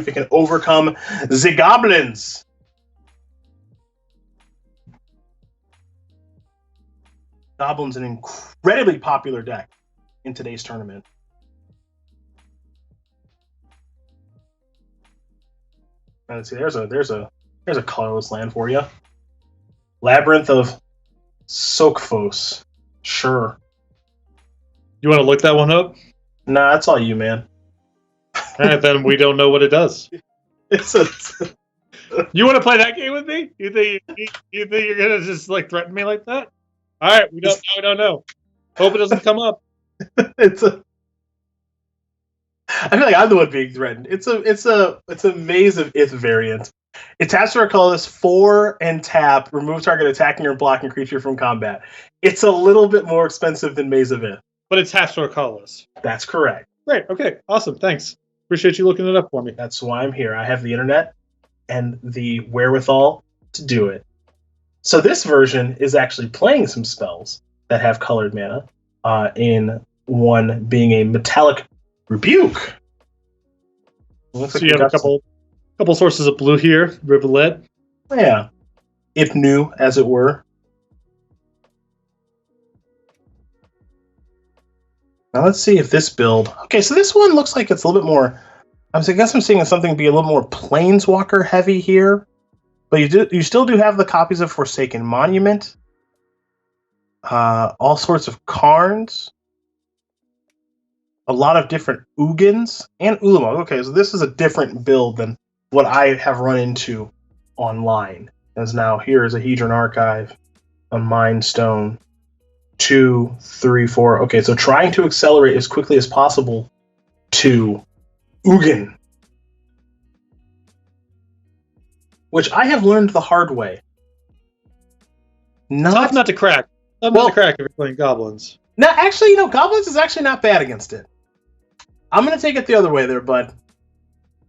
if it can overcome the Goblins. Goblins, an incredibly popular deck in today's tournament. Let's see. There's a colorless land for you. Labyrinth of Sokfos. Sure. You want to look that one up? Nah, that's all you, man. All right, then we don't know what it does. It's a. You want to play that game with me? You think you're gonna just like threaten me like that? All right, we don't know. Hope it doesn't come up. It's a. I feel like I'm the one being threatened. It's a Maze of Ith variant. It taps for a colorless 4 and tap. Remove target attacking or blocking creature from combat. It's a little bit more expensive than Maze of Ith. But it taps for a colorless. That's correct. Great. Okay. Awesome. Thanks. Appreciate you looking it up for me. That's why I'm here. I have the internet and the wherewithal to do it. So this version is actually playing some spells that have colored mana. In one being a Metallic Rebuke. So you have a couple sources of blue here. Rivulet. Yeah. If new, as it were. Now let's see if this build... Okay, so this one looks like it's a little bit more... I guess I'm seeing something be a little more Planeswalker heavy here. But you still do have the copies of Forsaken Monument. All sorts of Karns. A lot of different Ugins and Ulamog. Okay, so this is a different build than what I have run into online. As now here is a Hedron Archive, a Mind Stone, 2, 3, 4. Okay, so trying to accelerate as quickly as possible to Ugin. Which I have learned the hard way. Tough not to crack. Not to crack if you're playing Goblins. No, actually, Goblins is actually not bad against it. I'm going to take it the other way there, bud.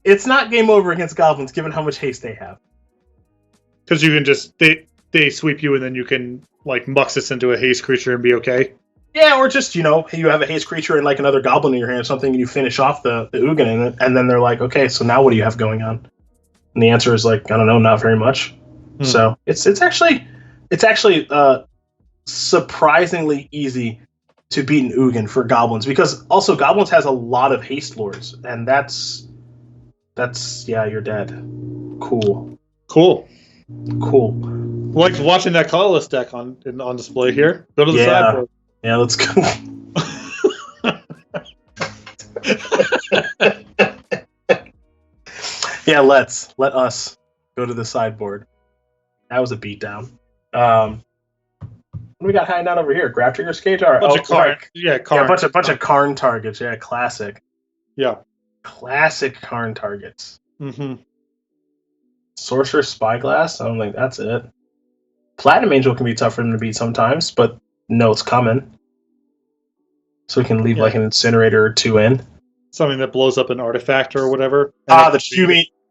It's not game over against Goblins, given how much haste they have. Because you can just... They sweep you, and then you can, like, Muxus into a haste creature and be okay? Yeah, or just, you have a haste creature and, like, another Goblin in your hand or something, and you finish off the Ugin in it, and then they're like, okay, so now what do you have going on? And the answer is, like, I don't know, not very much. So, it's actually surprisingly easy to beat an Ugin for Goblins, because also Goblins has a lot of haste lords, and that's you're dead. Cool. Like watching that colorless deck on display here. Go to the sideboard. Yeah, let's go. Yeah, let us go to the sideboard. That was a beatdown. What do we got hanging out over here? Grab Trigger's Cage? Karn. Yeah, Karn. Yeah, a bunch of Karn targets. Yeah, classic. Yeah. Classic Karn targets. Mm-hmm. Sorcerer's Spyglass? I don't think that's it. Platinum Angel can be tough for him to beat sometimes, but no, it's coming. So we can leave like an incinerator or two in. Something that blows up an artifact or whatever.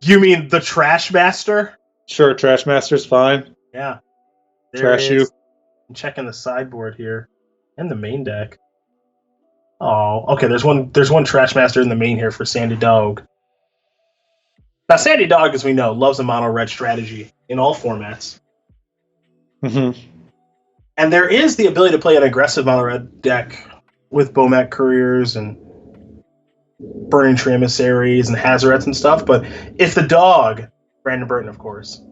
You mean the Trash Master? Sure, Trash Master's fine. Yeah. Trash you. I'm checking the sideboard here. And the main deck. Oh, okay, there's one Trash Master in the main here for Sandy Dog. Now, Sandy Dog, as we know, loves a mono-red strategy in all formats. Mm-hmm. And there is the ability to play an aggressive mono-red deck with Bomat Couriers and Burning Tree Emissaries and Hazarets and stuff, but if the dog, Brandon Burton, of course,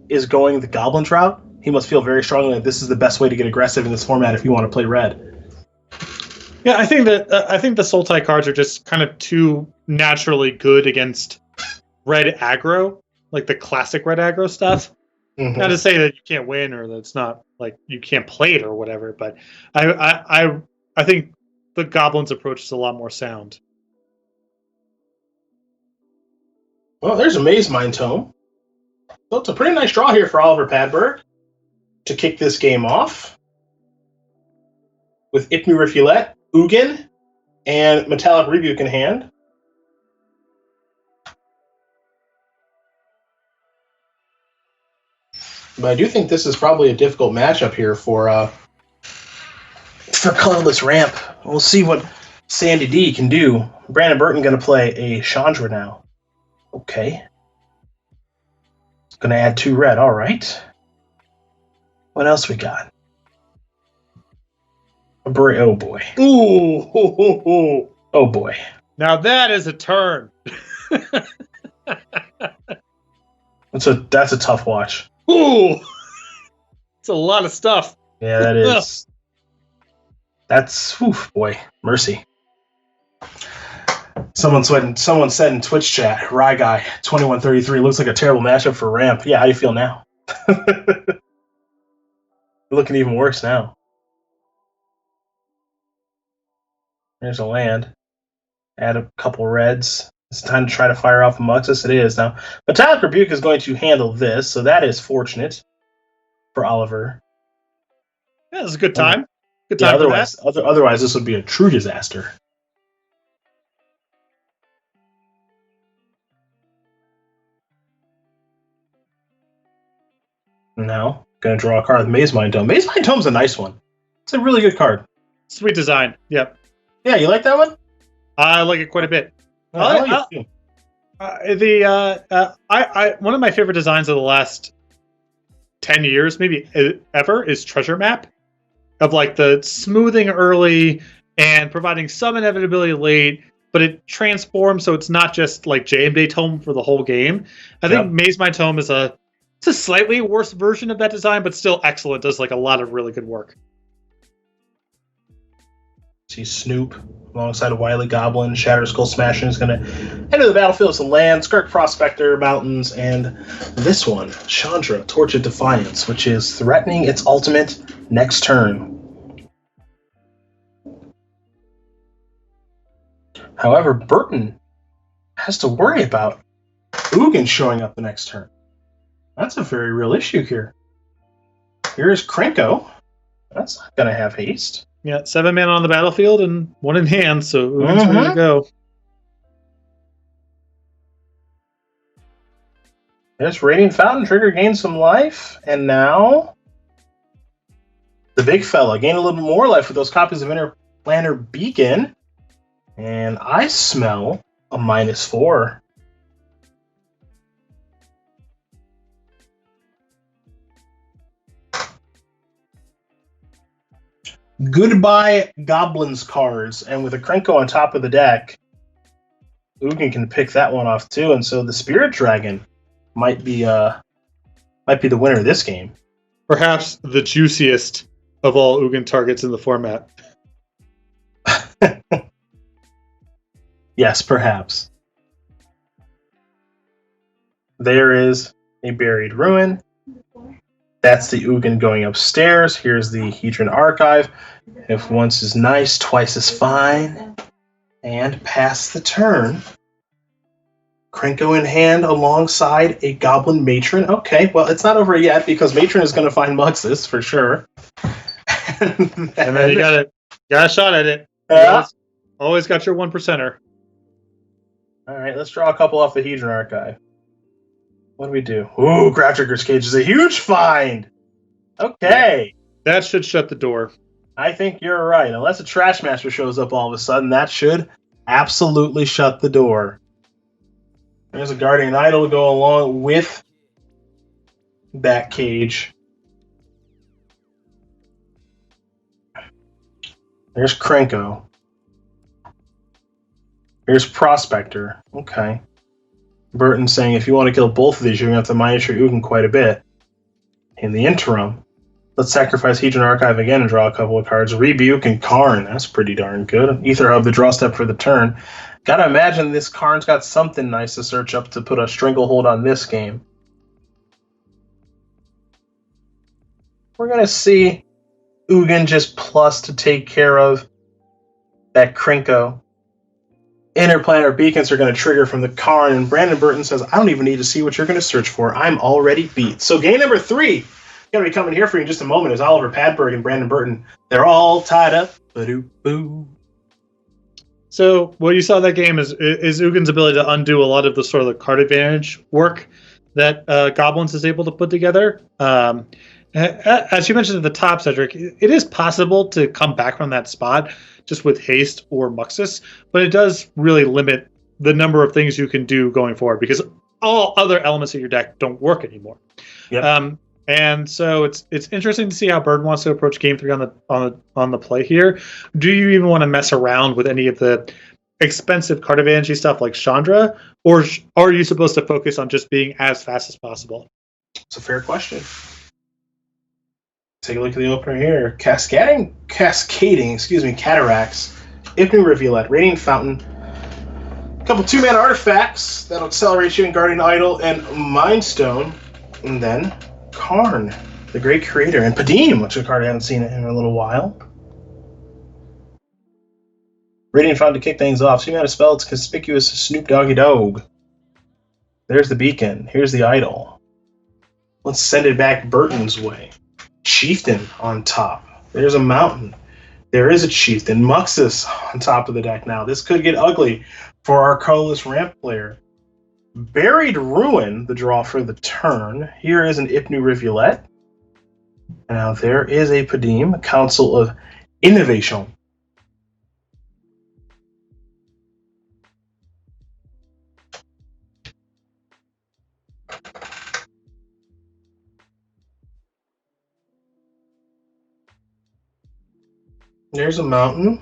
is going the Goblins route, he must feel very strongly that this is the best way to get aggressive in this format if you want to play red. Yeah, I think the Sultai cards are just kind of too naturally good against red aggro, like the classic red aggro stuff. Mm-hmm. Not to say that you can't win or that it's not like you can't play it or whatever, but I think the Goblins approach is a lot more sound. Well, there's a Maze Mind Tome. So it's a pretty nice draw here for Oliver Padberg to kick this game off with Ipnu Rifulet, Ugin, and Metallic Rebuke in hand. But I do think this is probably a difficult matchup here for Colorless Ramp. We'll see what Sandy D can do. Brandon Burton going to play a Chandra now. Okay. Gonna add 2 red. All right. What else we got? Oh boy. Ooh. Oh boy. Now that is a turn. That's a tough watch. Ooh. It's a lot of stuff. Yeah, that is. That's boy, mercy. Someone said in Twitch chat, Rye Guy 2133 looks like a terrible matchup for Ramp. Yeah, how do you feel now? Looking even worse now. There's a land. Add a couple reds. It's time to try to fire off a Muxus. It is now. Metallic Rebuke is going to handle this, so that is fortunate for Oliver. Yeah, it's a good time. Good time. Yeah, otherwise this would be a true disaster. Now, gonna draw a card with Maze Mind Tome. Maze Mind Tome's a nice one. It's a really good card. Sweet design. Yep. Yeah, you like that one? I like it quite a bit. I like it too. One of my favorite designs of the last 10 years, maybe ever, is Treasure Map. Of like the smoothing early and providing some inevitability late, but it transforms so it's not just like Jam Day Tome for the whole game. I think Maze My Tome is a slightly worse version of that design, but still excellent. Does like a lot of really good work. See Snoop alongside a Wily Goblin. Shatter Skull Smashing is going to enter the battlefield with some land, Skirk Prospector, Mountains, and this one, Chandra, Torch of Defiance, which is threatening its ultimate next turn. However, Burton has to worry about Ugin showing up the next turn. That's a very real issue here. Here's Krenko. That's not going to have haste. Yeah, 7 mana on the battlefield and 1 in hand, so Ugin's ready to go. There's Radiant Fountain. Trigger gains some life, and now the big fella gained a little bit more life with those copies of Interplanar Beacon. And I smell a -4. Goodbye Goblins cards, and with a Krenko on top of the deck, Ugin can pick that one off too, and so the Spirit Dragon might be the winner of this game. Perhaps the juiciest of all Ugin targets in the format. Yes, perhaps. There is a Buried Ruin. That's the Ugin going upstairs. Here's the Hedron Archive. If once is nice, twice is fine. And pass the turn. Krenko in hand alongside a Goblin Matron. Okay, well, it's not over yet because Matron is going to find Muxus for sure. and then you got a shot at it. Always got your 1%er. All right, let's draw a couple off the Hedron Archive. What do we do? Ooh, Grafdigger's Cage is a huge find. Okay. That should shut the door. I think you're right. Unless a Trash Master shows up all of a sudden, that should absolutely shut the door. There's a Guardian Idol to go along with that cage. There's Krenko. Here's Prospector. Okay. Burton saying if you want to kill both of these, you're going to have to minus your Ugin quite a bit. In the interim, let's sacrifice Hedron Archive again and draw a couple of cards. Rebuke and Karn. That's pretty darn good. Ether Hub, the draw step for the turn. Gotta imagine this Karn's got something nice to search up to put a stranglehold on this game. We're going to see Ugin just plus to take care of that Krenko. Interplanar Beacons are going to trigger from the Karn, and Brandon Burton says, I don't even need to see what you're going to search for. I'm already beat. So game number 3 going to be coming here for you in just a moment as Oliver Padberg and Brandon Burton, they're all tied up. Ba-doo-boo. So what you saw in that game is Ugin's ability to undo a lot of the sort of the card advantage work that Goblins is able to put together. As you mentioned at the top, Cedric, it is possible to come back from that spot just with haste or Muxus, but it does really limit the number of things you can do going forward, because all other elements of your deck don't work anymore. Yep. And so it's interesting to see how Burton wants to approach Game 3 on the play here. Do you even want to mess around with any of the expensive card advantage stuff like Chandra, or are you supposed to focus on just being as fast as possible? It's a fair question. Take a look at the opener here. Cascading, Cataracts, Ipnu Rivulet, Radiant Fountain, a couple 2-mana artifacts that'll accelerate you in Guardian Idol and Mind Stone, and then Karn, the Great Creator, and Padim, which is a card I haven't seen in a little while. Radiant Fountain to kick things off. So you got a spell, it's Conspicuous Snoop Doggy Dog. There's the beacon. Here's the idol. Let's send it back Burton's way. Chieftain on top. There's a mountain. There is a Chieftain. Muxus on top of the deck now. This could get ugly for our colorless ramp player. Buried Ruin, the draw for the turn. Here is an Ipnu Rivulet. Now there is a Padim, Council of Innovation. There's a mountain.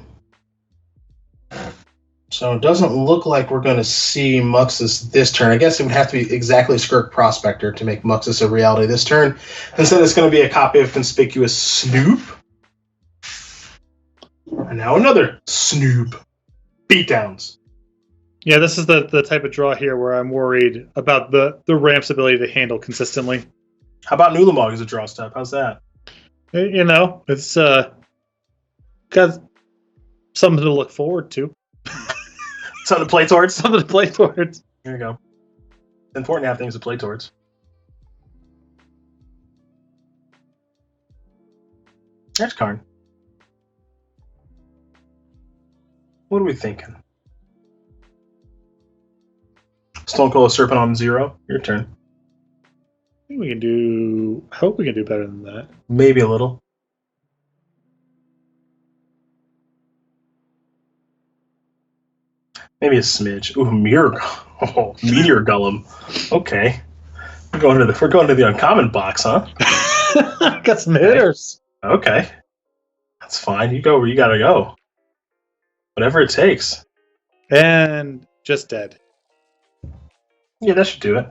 So it doesn't look like we're going to see Muxus this turn. I guess it would have to be exactly Skirk Prospector to make Muxus a reality this turn. Instead, it's going to be a copy of Conspicuous Snoop. And now another Snoop. Beatdowns. Yeah, this is the type of draw here where I'm worried about the ramp's ability to handle consistently. How about Nulamog as a draw step? How's that? You know, it's got something to look forward to. Something to play towards? Something to play towards. There you go. It's important to have things to play towards. There's Karn. What are we thinking? Stone Cold Serpent on 0. Your turn. I think we can do... I hope we can do better than that. Maybe a little. Maybe a smidge. Ooh, Meteor Golem. Okay. We're going to the uncommon box, huh? Got some hitters. Okay. That's fine. You go where you gotta go. Whatever it takes. And just dead. Yeah, that should do it.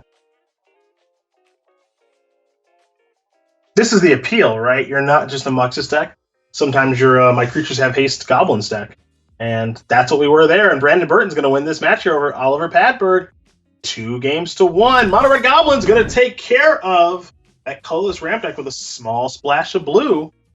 This is the appeal, right? You're not just a Muxus deck. Sometimes your My Creatures Have Haste Goblins deck. And that's what we were there. And Brandon Burton's going to win this match here over Oliver Padberg. 2-1. Mono Red Goblin's going to take care of that colorless ramp deck with a small splash of blue.